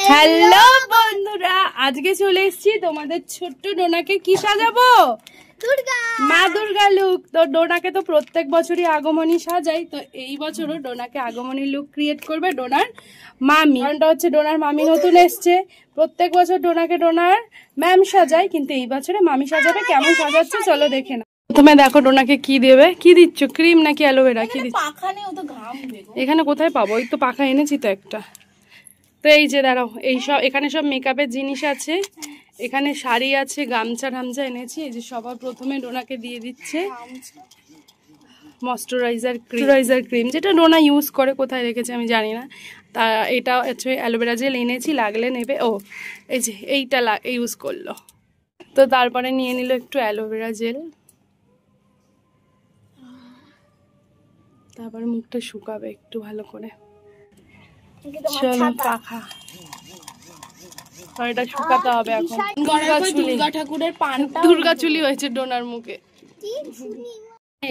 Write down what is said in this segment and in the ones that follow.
Hello বন্ধুরা, আজকে চলে এসেছি তোমাদের ছোট্ট ডোনাকে কি সাজাবো, মা দুর্গা লুক। তো ডোনাকে তো প্রত্যেক বছরই আগমনী সাজাই, তো এই বছরও ডোনাকে আগমনী লুক ক্রিয়েট করবে ডোনার মামি। কারণটা হচ্ছে ডোনার মামি নতুন এসছে। প্রত্যেক বছর ডোনাকে ডোনার ম্যাম সাজাই, কিন্তু এই বছরে মামি সাজাবে। কেমন সাজাচ্ছে চলো দেখে না। প্রথমে দেখো ডোনাকে কি দেবে, কি দিচ্ছ, ক্রিম নাকি অ্যালোভেরা, কি দিচ্ছ? এখানে কোথায় পাবো, ওই তো পাখা এনেছি তো একটা। তো এই যে দাঁড়াও, এই সব এখানে সব মেকআপের জিনিস আছে, এখানে শাড়ি আছে, গামছা ঠামছা এনেছি। এই যে সবার প্রথমে ডোনাকে দিয়ে দিচ্ছে ময়শ্চারাইজার ক্রিম, যেটা ডোনা ইউজ করে, কোথায় রেখেছে আমি জানি না। তা এটা হচ্ছে অ্যালোভেরা জেল এনেছি, লাগলে নেবে। ও এই যে এইটা ইউজ করলো। তো তারপরে নিয়ে নিল একটু অ্যালোভেরা জেল, তারপরে মুখটা শুকাবে একটু ভালো করে। চলো পাখা, এটা শুকাতে হবে এখন। দুর্গা ঠাকুরের পানটা, দুর্গা চুলি হয়েছে ডোনার মুখে।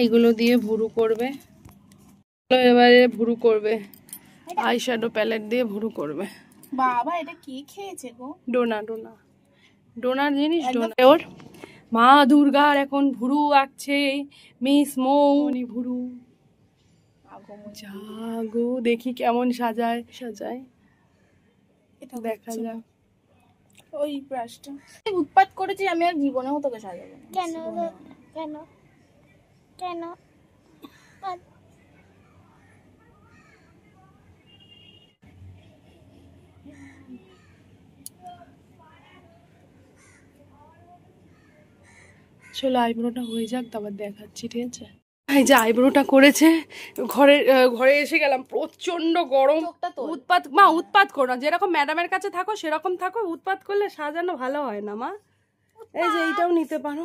এইগুলো দিয়ে ভুরু করবে, এবারে ভুরু করবে আই শ্যাডো প্যালেট দিয়ে ভুরু করবে। বাবা এটা কি খেয়েছে গো? ডোনার জিনিস। ওর মা দুর্গার এখন ভুরু আঁকছে, মিস মৌনি ভুরু। জাগো, দেখি কেমন সাজায় এটা দেখা যাক। ওই ব্রাশটা উৎপাত করেছি আমি, আর জীবনেও তোকে সাজাবো না। কেন কেন কেন? চলো আইব্রোটা হয়ে যাক, তারপর দেখাচ্ছি, ঠিক আছে? এই যে আইব্রোটা করেছে, ঘরে এসে গেলাম, প্রচন্ড গরম। উৎপাত করো না, যেরকম ম্যাডামের কাছে থাকো সেরকম থাকো। উৎপাত করলে সাজানো ভালো হয় না মা। এই যে এইটাও নিতে পারো,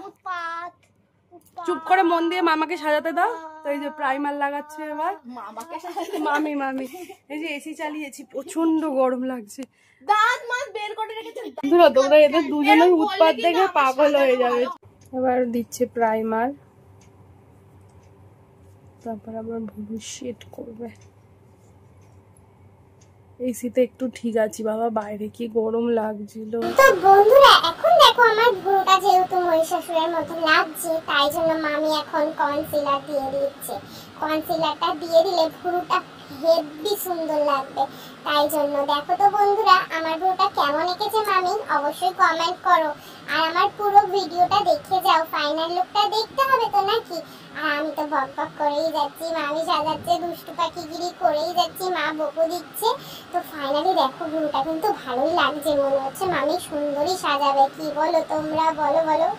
চুপ করে মন দিয়ে মামাকে সাজাতে দাও। তো এই যে প্রাইমার লাগাচ্ছে এবার মামি। এই যে এসি চালিয়েছি, প্রচন্ড গরম লাগছে। তোমরা এদের দুজনের উৎপাত দেখে পাগল হয়ে যাবে। এবার দিচ্ছে প্রাইমার, তারপর আবার ভুরু শেড করবে। এসিতে একটু ঠিক আছে বাবা, বাইরে কি গরম লাগছিল। তো বন্ধুরা এখন দেখো আমার ভুরুটা যেহেতু মহিষাসুরের মতো লাগছে, তাই জন্য মামি এখন কনসিলার দিয়ে দিচ্ছে। কনসিলারটা দিয়ে দিলে ভুরুটা হেভি সুন্দর লাগবে। তাই জন্য দেখো তো বন্ধুরা আমার ভুরুটা কেমন এঁকেছে মামি, অবশ্যই কমেন্ট করো। আর আমার পুরো ভিডিওটা দেখে যাও, ফাইনাল লুকটা দেখতে হবে তো নাকি। আর আমি তো বকবক করেই যাচ্ছি, মামি সাজাচ্ছে, দুষ্টু পাখিগিরি করেই যাচ্ছি, মা বকু দিচ্ছে। তো ফাইনালি দেখো ভুরুটা কিন্তু ভালোই লাগছে, মনে হচ্ছে মামি সুন্দরই সাজাবে। কি বলো তোমরা, বলো।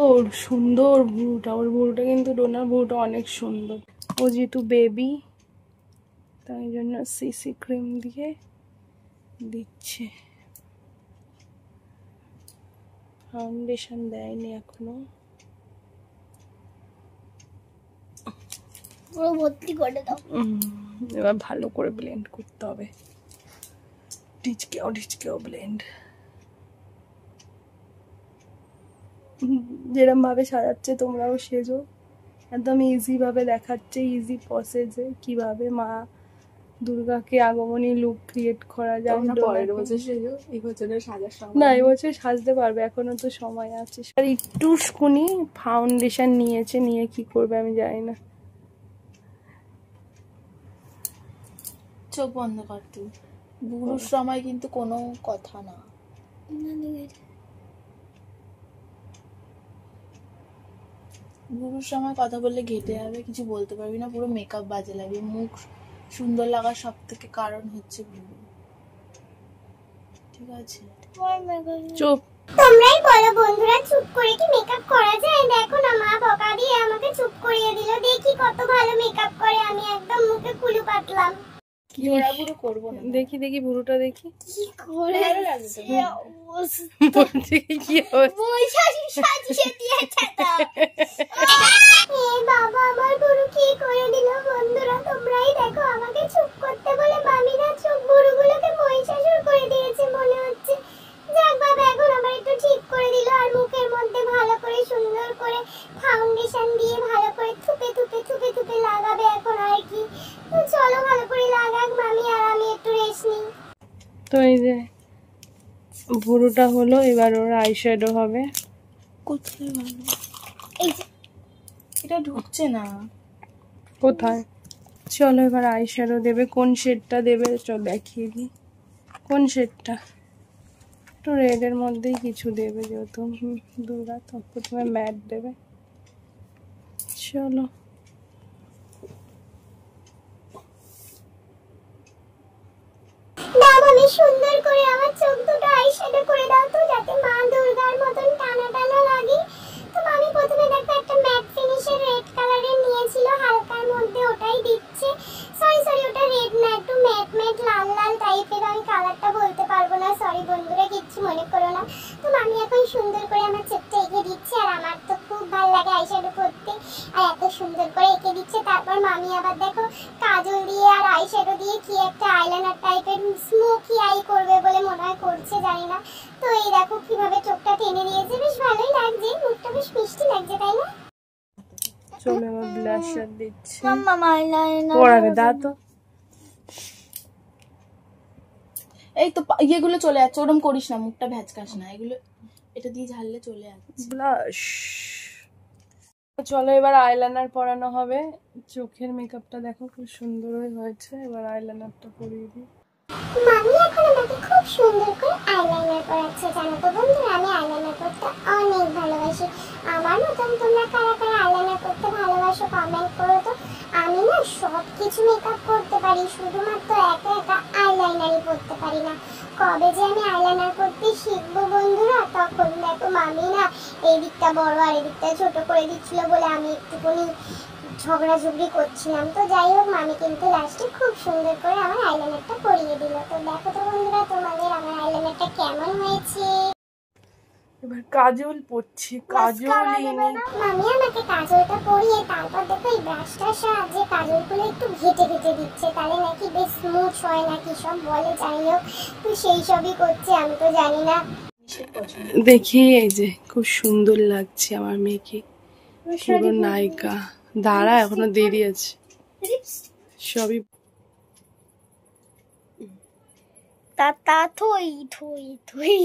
ওর সুন্দর ভুরুটা, ওর ভুরুটা কিন্তু ডোনার ভুরুটা অনেক সুন্দর। ও যেহেতু বেবি, তাই জন্য সিসি ক্রিম দিয়ে দিচ্ছে। ফাউন্ডেশন দেয়নি এখনো, পুরো ভর্তি করে দাও। এবার ভালো করে ব্লেন্ড করতে হবে, ঢিচকেও ব্লেন্ড। যেরকম ভাবে সাজাচ্ছে তোমরাও সেজো, একদম ইজি ভাবে দেখাচ্ছে, ইজি প্রসেসে কিভাবে মা দুর্গাকে আগমনী লুক ক্রিয়েট করা যায়। পরের বছর সেজো, এই বছরে সাজার সময় না, এই বছর সাজতে পারবে, এখনো তো সময় আছে। আর একটুখানি ফাউন্ডেশন নিয়ে কি করবে আমি জানি না। চোখ বন্ধ কর তুই, বুড়োর সময় কিন্তু কোনো কথা না। বুড়োর সময় কথা বললে ঘেটে যাবে, কিছু বলতে পারবি না, পুরো মেকআপ বাজে লাগবে। মুখ সুন্দর লাগার সব থেকে কারণ হচ্ছে বুড়ো, ঠিক আছে? চুপ। তোমরাই বলো বন্ধুরা, চুপ করে কি মেকআপ করা যায়? দেখো না মা বকা দিয়ে আমাকে চুপ করিয়ে দিল। দেখি কত ভালো মেকআপ করে, আমি একদম মুখে কুলু পাতলাম। বুড়ো করবো না, দেখি ভুরুটা দেখি কি করে বাবা আমার ভুরু কি করে দিল। বন্ধুরা তোমরাই দেখো, আমাকে চুপ করতে বলে মামিরা চোখ ভুরুগুলোকে মহিষাসুর করে দিয়েছে মনে হচ্ছে। যাক বাবা, এখন আবার একটু ঠিক করে দিল। আর মুখের মধ্যে ভালো করে সুন্দর করে ফাউন্ডেশন দিয়ে ভালো করে থুপে লাগাবে এখন আর কি। তো চলো ভালো করে লাগাক মামি, আর আমি তো এই যে ভুরুটা হলো, এবার ওর আইশ্যাডো হবে। কোথায় ভালো? এই যে এটা ঢুকছে না। কোথায়? চলো এবার আইশ্যাডো দেবে। কোন শেডটা দেবে চল দেখিয়ে দিই। কোন শেডটা? একটু রেডের মধ্যেই কিছু দেবে, যেহেতু দুর্গা, তো প্রথমে ম্যাট দেবে। চলো দাও আমি সুন্দর করে আমার চোখ দুটো আইশ্যাডো করে দাও তো, যাতে মা দুর্গার মতন টানা টানা লাগে। তো আমি প্রথমে দেখো একটা ম্যাট ফিনিশের রেড কালারের নিয়েছিল হালকার মধ্যে, ওটাই দিচ্ছে। সরি ওটা রেড না, একটু ম্যাট ম্যাট লাল লাল টাইপের, আমি কালারটা বলতে পারবো না, সরি বন্ধুরা, কিচ্ছু মনে করো না। তো আমি এখন সুন্দর করে আমার চোখটা এঁকে দিচ্ছে, আর আমার তো খুব ভালো লাগে আইশ্যাডো করতে, আর এত সুন্দর করে এঁকে দিচ্ছে। তারপর মামি আবার দেখো কাজল দিয়ে আর আইশ্যাডো দিয়ে কি একটা আইলাইনার টাইপের স্মোকি আই করবে বলে মনে হয় করছে, জানি না। তো এই দেখো কিভাবে চোখটা টেনে দিয়েছে, বেশ ভালোই লাগছে, মুখটা বেশ মিষ্টি লাগছে, তাই না? চলো এবার ব্লাশার দিচ্ছি। মাম্মা আইলাইনার পড়াবে দাও তো। এই তো ইয়েগুলো চলে যাচ্ছে, ওরম করিস না, মুখটা ভ্যাচকাস না, এগুলো এটা দিয়ে ঝাললে চলে যাচ্ছে। ব্লাশ। চলো এবার আইলাইনার পরানো হবে। চোখের মেকআপটা দেখো খুব সুন্দর হয়েছে, এবার আইলাইনারটা পরিয়ে দিই। মামি এখন আমাকে খুব সুন্দর করে আইলাইনার পরাচ্ছে, জানো তো বন্ধুরা, আমি আইলাইনার করতে অনেক ভালোবাসি। আমার মতন তোমরা কারা কারা আইলাইনার করতে ভালোবাসো কমেন্ট করো তো। আমি না সব কিছু মেকআপ করতে পারি, শুধুমাত্র একা একা আইলাইনারই করতে পারি না। কবে যে আমি আইলাইনার করতে শিখবো বন্ধুরা, তখন দেখো মামি না এই দিকটা বড় আর এই দিকটা ছোট করে দিচ্ছিল বলে আমি একটুখানি ঝগড়াঝগড়ি করছিলাম। তো যাই হোক, মামি কিন্তু লাস্টে খুব সুন্দর করে আমার আইলাইনারটা পরিয়ে দিল। তো দেখো তো বন্ধুরা তোমাদের আমার আইলাইনারটা কেমন হয়েছে। এবার কাজল পড়ছি, কাজল মামি আমাকে কাজলটা পরিয়ে তারপর দেখো এই ব্রাশটার সাহায্যে কাজলগুলো একটু ঘেটে ঘেটে দিচ্ছে, তাহলে নাকি বেশ স্মুথ হয় নাকি সব বলে, যাই হোক তো সেই সবই করছে, আমি তো জানি না। দেখি এই যে খুব সুন্দর লাগছে আমার মেয়েকে, পুরো নায়িকা। দাঁড়া এখনো দেরি আছে, সবই তা থই থই থই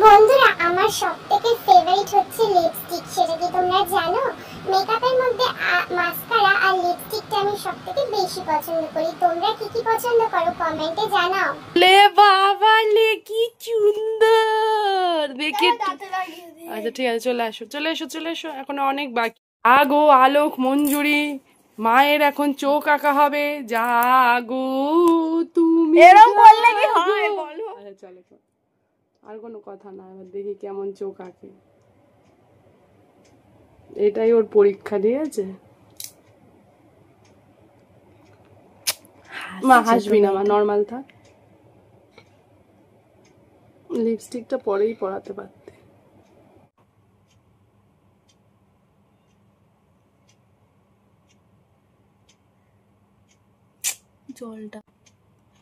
বন্ধুরা আমার সবথেকে ফেভারিট হচ্ছে লিপস্টিক, সেটা কি তোমরা জানো? মেকআপের মধ্যে মাস্কারা আর লিপস্টিকটা আমি সবথেকে বেশি পছন্দ করি। তোমরা কি কি পছন্দ করো কমেন্টে জানাও। লে বাবা লে কি সুন্দর দেখে। আচ্ছা ঠিক আছে, চলে এসো, এখন অনেক বাকি। আগো আলোক মঞ্জুরি, মায়ের এখন চোখ আঁকা হবে। জাগো তুমি, এরকম বললে কি হয় বলো? আচ্ছা চলো, আর কোনো কথা না, এবার দেখি কেমন চোখ আঁকে। এটাই ওর পরীক্ষা, ঠিক আছে? মা হাসবি না, মা নর্মাল থাক। লিপস্টিকটা পরেই পরাতে পারতে। জলটা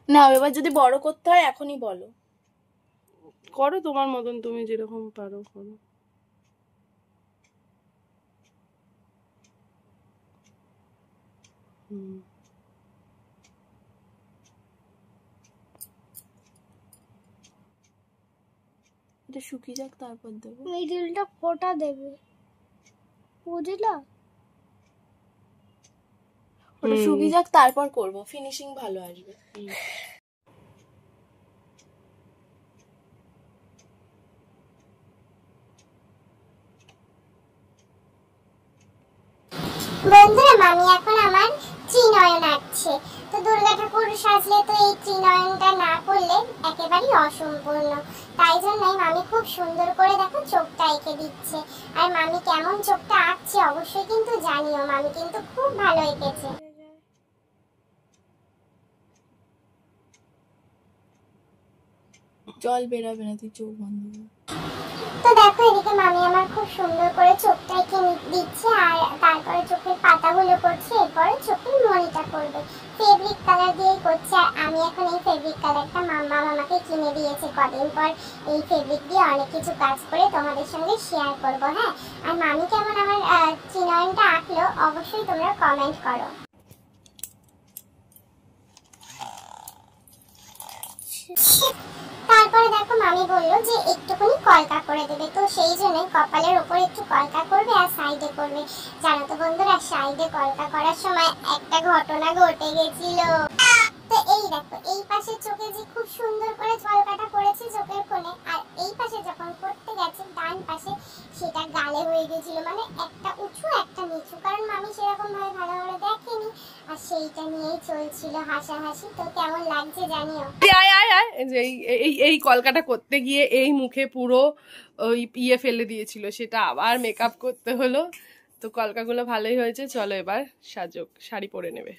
না, এবার যদি বড় করতে হয় এখনই বলো। করো তোমার মতন, তুমি যেরকম পারো করো। এটা শুকিয়ে যাক তারপর দেবো। মিডলটা ফোটা দেবে, বুঝলা? ওটা শুকিয়ে যাক তারপর করব, ফিনিশিং ভালো আসবে। বন্ধুরা মামি এখন আমার ত্রিনয়ন আঁকছে। তো দুর্গা ঠাকুর সাজলে তো এই ত্রিনয়নটা না করলে একেবারেই অসম্পূর্ণ, তাই জন্যই মামি খুব সুন্দর করে দেখো চোখটা এঁকে দিচ্ছে। আর মামি কেমন চোখটা আঁকছে অবশ্যই কিন্তু জানিও, মামি কিন্তু খুব ভালো এঁকেছে। জল বেরাবে না, তুই চোখ বন্ধ কর। তো দেখো এদিকে মামি আমার খুব সুন্দর করে চোখটা এঁকে দিচ্ছে, আর তারপরে চোখের পাতাগুলো করছে, এরপরে চোখের মণিটা করবে। ফেব্রিক কালার দিয়েই করছে, আর আমি এখন এই ফেব্রিক কালারটা মাম্মা আমাকে কিনে দিয়েছে কদিন পর। এই ফেব্রিক দিয়ে অনেক কিছু কাজ করে তোমাদের সঙ্গে শেয়ার করব। হ্যাঁ, আর মামি কেমন আমার নয়নটা আঁকলো অবশ্যই তোমরা কমেন্ট করো। তারপরে দেখো মামি বললো যে একটুখানি কলকা করে দেবে, তো সেই জন্য কপালের উপর একটু কলকা করবে আর সাইডে করবে। জানো তো বন্ধুরা, সাইডে কলকা করার সময় একটা ঘটনা ঘটে গেছিল। তো এই দেখো এই পাশে চোখে যে খুব সুন্দর করে কলকাটা করেছে চোখের কোণে, আর এই পাশে যখন করতে গেছে ডান পাশে সেটা গালে হয়ে গেছিল, মানে একটা উঁচু একটা নিচু, কারণ মামি সেরকম ভাবে ভালোভাবে দেখেনি আর সেইটা নিয়েই চলছিল হাসাহাসি। তো কেমন লাগছে জানিও। এই কলকাটা করতে গিয়ে এই মুখে পুরো ওই ইয়ে ফেলে দিয়েছিল, সেটা আবার মেকআপ করতে হলো। তো কলকাগুলো ভালোই হয়েছে। চলো এবার সাজক, শাড়ি পরে নেবে।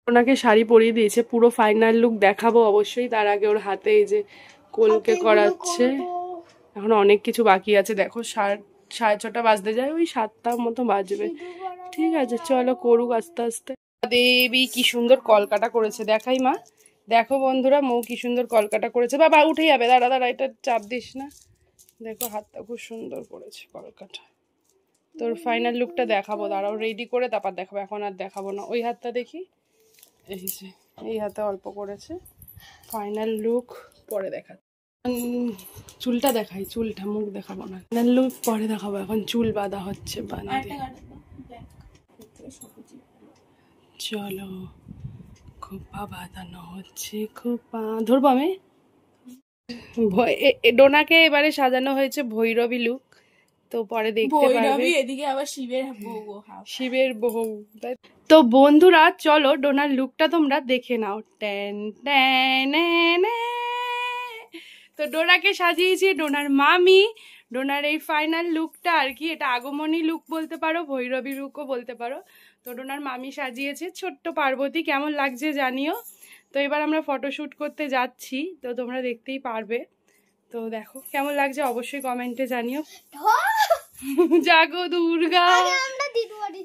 ওনাকে শাড়ি পরিয়ে দিয়েছে, পুরো ফাইনাল লুক দেখাবো অবশ্যই। তার আগে ওর হাতে এই যে কলকে করাচ্ছে, এখন অনেক কিছু বাকি আছে। দেখো 6:30 বাজতে যায়, ওই 7টার মতো বাজবে। ঠিক আছে চলো করুক আস্তে আস্তে। দেবী কি সুন্দর কলকাটা করেছে, দেখাই মা। দেখো বন্ধুরা মৌ কি সুন্দর কলকাটা করেছে। বাবা উঠে যাবে, দাঁড়া দাঁড়া, এটা চাপ দিস না। দেখো হাতটা খুব সুন্দর করেছে কলকাটা। তোর ফাইনাল লুকটা দেখাবো, দাঁড়াও রেডি করে তারপর দেখাবো, এখন আর দেখাবো না। ওই হাতটা দেখি, এই যে এই হাতে অল্প করেছে। ফাইনাল লুক পরে দেখা, চুলটা দেখাই, চুলটা মুখ দেখাবো না। ফাইনাল লুক পরে দেখাবো, এখন চুল বাঁধা হচ্ছে। বাঁধে চলো খোপা বাঁধানো হচ্ছে। খোপা ধরবো আমি। ডোনাকে এবারে সাজানো হয়েছে ভৈরবী লুক, তো পরে দেখতে পারবে। এদিকে আবার শিবের বউ। তো বন্ধুরা চলো ডোনার লুকটা তোমরা দেখে নাও। তো ডোনাকে সাজিয়েছি ডোনার মামি। ডোনার এই ফাইনাল লুকটা আর কি, এটা আগমনী লুক বলতে পারো, ভৈরবী লুকও বলতে পারো। তো ডোনার মামি সাজিয়েছে ছোট্ট পার্বতী। কেমন লাগছে জানিও। তো এবার আমরা ফটোশুট করতে যাচ্ছি, তো তোমরা দেখতেই পারবে। তো দেখো কেমন লাগছে অবশ্যই কমেন্টে জানিও। জাগো দুর্গা।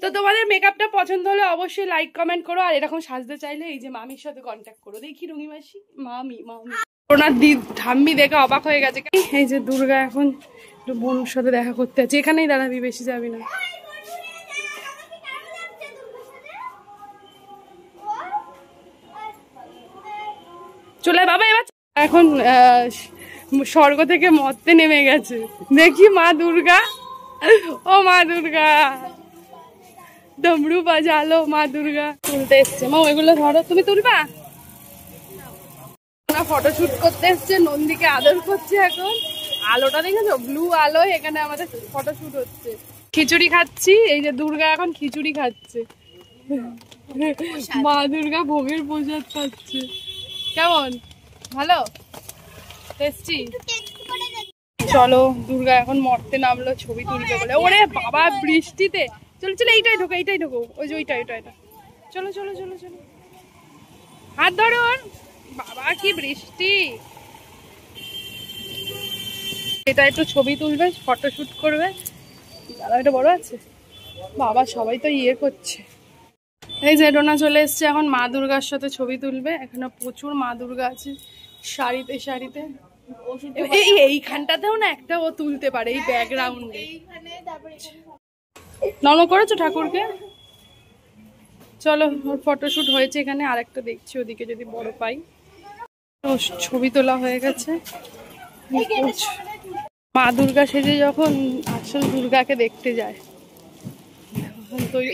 তো তোমাদের মেকআপটা পছন্দ হলে অবশ্যই লাইক কমেন্ট করো, আর এরকম সাজতে চাইলে এই যে মামির সাথে কন্ট্যাক্ট করো। দেখি রুমি মাসি, মামি ওনার ঠাম্মি দেখে অবাক হয়ে গেছে। এই যে দুর্গা এখন একটু বোনের সাথে দেখা করতে আছে। এখানেই দাঁড়াবি, বেশি যাবি না। চলে বাবা এবার এখন স্বর্গ থেকে মরতে নেমে গেছে। দেখি মা দুর্গা, ও মা দুর্গা ডমরু বাজালো। মা দুর্গা তুলতে এসছে। মা ওইগুলো ধরো, তুমি তুলবা। ফটোশুট করতে এসছে, নন্দীকে আদর করছে। এখন আলোটা দেখেছো, ব্লু আলো, এখানে আমাদের ফটোশুট হচ্ছে। খিচুড়ি খাচ্ছি, এই যে দুর্গা এখন খিচুড়ি খাচ্ছে। মা দুর্গা ভোগের প্রসাদ খাচ্ছে। কেমন ভালো টেস্টি? চলো দুর্গা এখন মরতে নামলো, ছবি তুলবে বলে। ওরে বাবা বৃষ্টিতে। চলো চলো এইটাই ঢোকো, এইটাই ঢোকো, ওই যে ওইটা এটা এটা। চলো চলো চলো চলো, হাত ধরো ওর। বাবা কি বৃষ্টি। এটা একটু ছবি তুলবে, ফটোশুট করবে। দাদা এটা বড় আছে বাবা, সবাই তো ইয়ে করছে। এই যে ডোনা চলে এসছে, এখন মা দুর্গার সাথে ছবি তুলবে। এখানে প্রচুর মা দুর্গা আছে শাড়িতে শাড়িতে। এইখানটাতেও না একটা ও তুলতে পারে, এই ব্যাকগ্রাউন্ডে। নরম করেছো ঠাকুরকে। চলো ফটোশুট হয়েছে এখানে, আরেকটা দেখছি ওদিকে যদি বড় পাই। ছবি তোলা হয়ে গেছে। মা দুর্গা সেজে যখন আসল দুর্গাকে দেখতে যায়।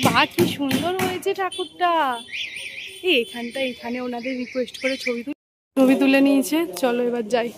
মা কি সুন্দর হয়েছে ঠাকুরটা। এখানে ওনাদের রিকোয়েস্ট করে ছবি তুলে নিয়েছে। চলো এবার যাই।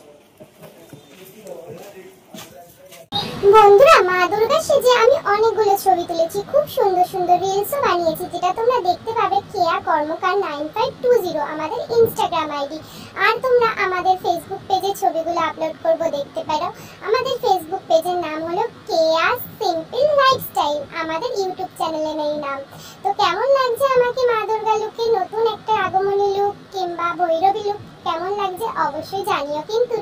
বন্ধুরা মা দুর্গা সেজে আমি অনেকগুলো ছবি তুলেছি, খুব সুন্দর সুন্দর রিলসও বানিয়েছি, যেটা তোমরা দেখতে পাবে কেয়া কর্মকার 9520 আমাদের ইনস্টাগ্রাম আইডি। আর তোমরা আমাদের ফেসবুক পেজে ছবিগুলো আপলোড করব, দেখতে পারো। আমাদের ফেসবুক পেজের নাম হলো কেয়া সিম্পল লাইফস্টাইল, আমাদের ইউটিউব চ্যানেলের এই নাম। তো কেমন লাগছে আমাকে মা দুর্গা লুকে, নতুন একটা আগমনী লুক কিংবা ভৈরবী লুক কেমন লাগছে অবশ্যই জানিও কিন্তু।